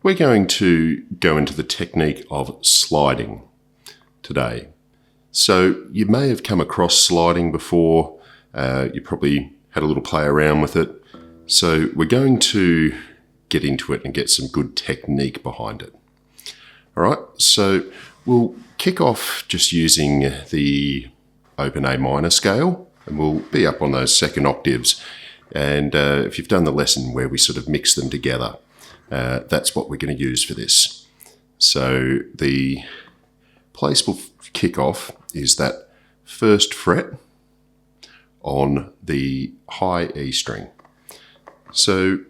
we're going to go into the technique of sliding today. So you may have come across sliding before, you probably had a little play around with it. So we're going to get into it and get some good technique behind it. All right, so we'll kick off just using the open A minor scale, and we'll be up on those second octaves. And if you've done the lesson where we sort of mix them together, that's what we're going to use for this. So the place we'll kick off is that first fret on the high E string. So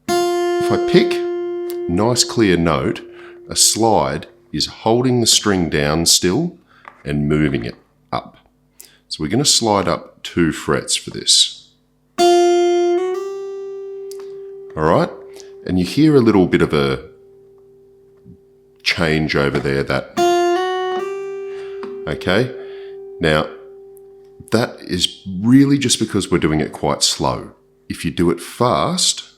if I pick a nice clear note, a slide is holding the string down still and moving it up. So we're going to slide up 2 frets for this. All right, and you hear a little bit of a change over there, that, okay? Now, that is really just because we're doing it quite slow. If you do it fast,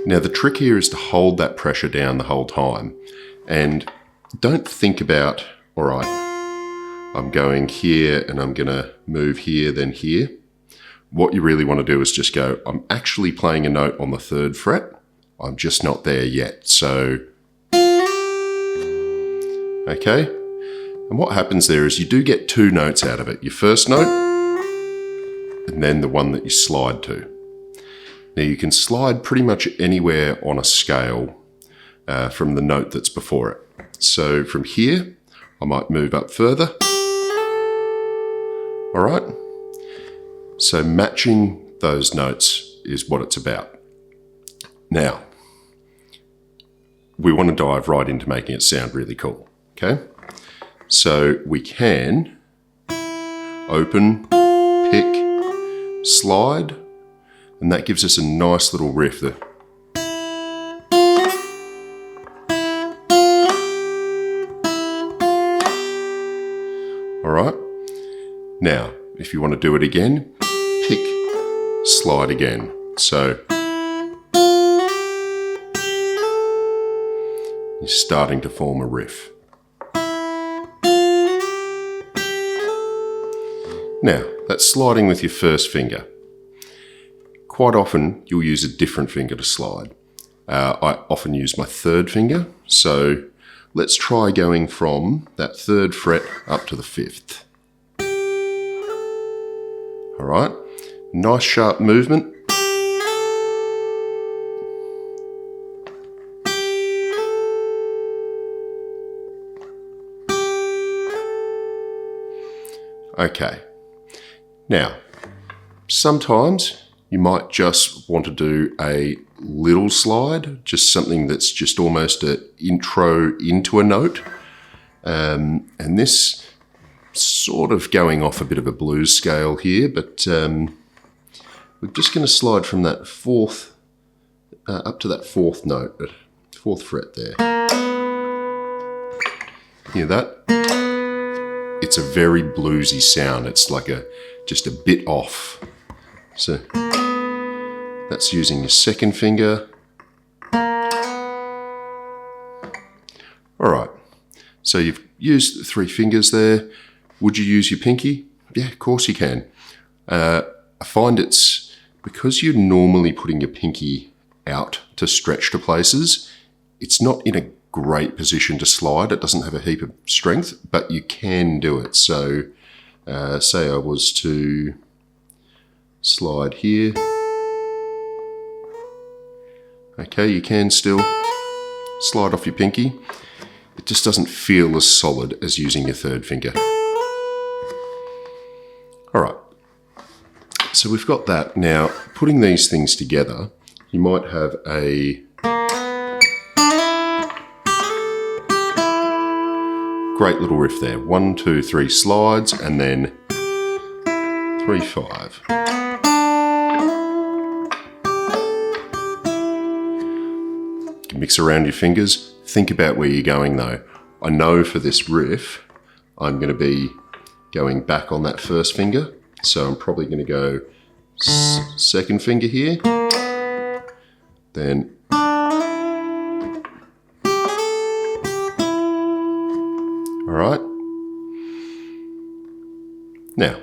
now the trick here is to hold that pressure down the whole time. And don't think about, all right, I'm going here and I'm gonna move here, then here. What you really want to do is just go, I'm actually playing a note on the 3rd fret. I'm just not there yet. So, okay. And what happens there is you do get 2 notes out of it. Your first note, and then the one that you slide to. Now you can slide pretty much anywhere on a scale from the note that's before it. So from here, I might move up further. All right. So matching those notes is what it's about. Now, we want to dive right into making it sound really cool, okay? So we can open, pick, slide, and that gives us a nice little riff there. All right. Now, if you want to do it again, pick, slide again. So you're starting to form a riff. Now, that's sliding with your first finger. Quite often, you'll use a different finger to slide. I often use my 3rd finger. So let's try going from that 3rd fret up to the 5th. All right, nice sharp movement. Okay, now, sometimes you might just want to do a little slide, just something that's just almost an intro into a note. And this sort of going off a bit of a blues scale here, but we're just going to slide from that 4th up to that 4th note, 4th fret there. Hear that? It's a very bluesy sound. It's like just a bit off. So that's using your 2nd finger. All right, so you've used 3 fingers there. Would you use your pinky? Yeah, of course you can. I find it's because you're normally putting your pinky out to stretch to places, it's not in a great position to slide. It doesn't have a heap of strength, but you can do it. So say I was to slide here. Okay, you can still slide off your pinky. It just doesn't feel as solid as using your 3rd finger. All right, so we've got that. Now, putting these things together, you might have a great little riff there. 1, 2, 3 slides, and then 3, 5. You can mix around your fingers. Think about where you're going though. I know for this riff, I'm going to be going back on that 1st finger. So I'm probably going to go 2nd finger here, then right? Now,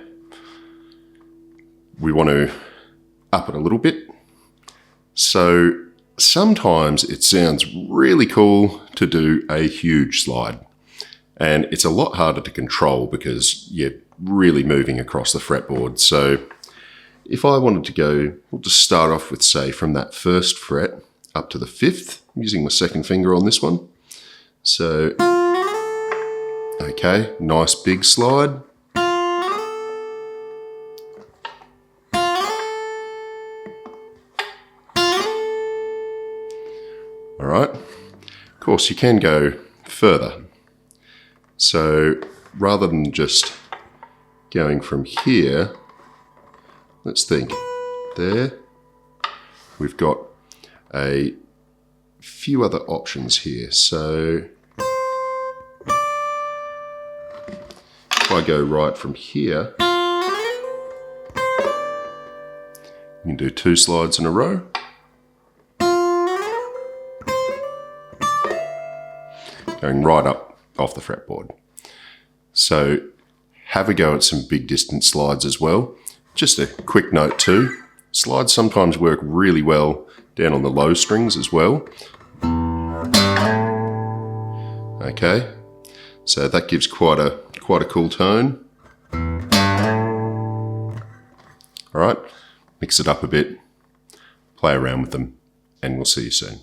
we want to up it a little bit. So sometimes it sounds really cool to do a huge slide. And it's a lot harder to control because you're really moving across the fretboard. So if I wanted to go, we'll just start off with, say, from that first fret up to the 5th, using my second finger on this one. So, okay, nice big slide. All right, of course you can go further. So rather than just going from here, let's think, there, we've got a few other options here. So if I go right from here, you can do 2 slides in a row. Going right up off the fretboard. So have a go at some big distance slides as well. Just a quick note too, slides sometimes work really well down on the low strings as well. Okay, so that gives quite a cool tone. All right, mix it up a bit, play around with them, and we'll see you soon.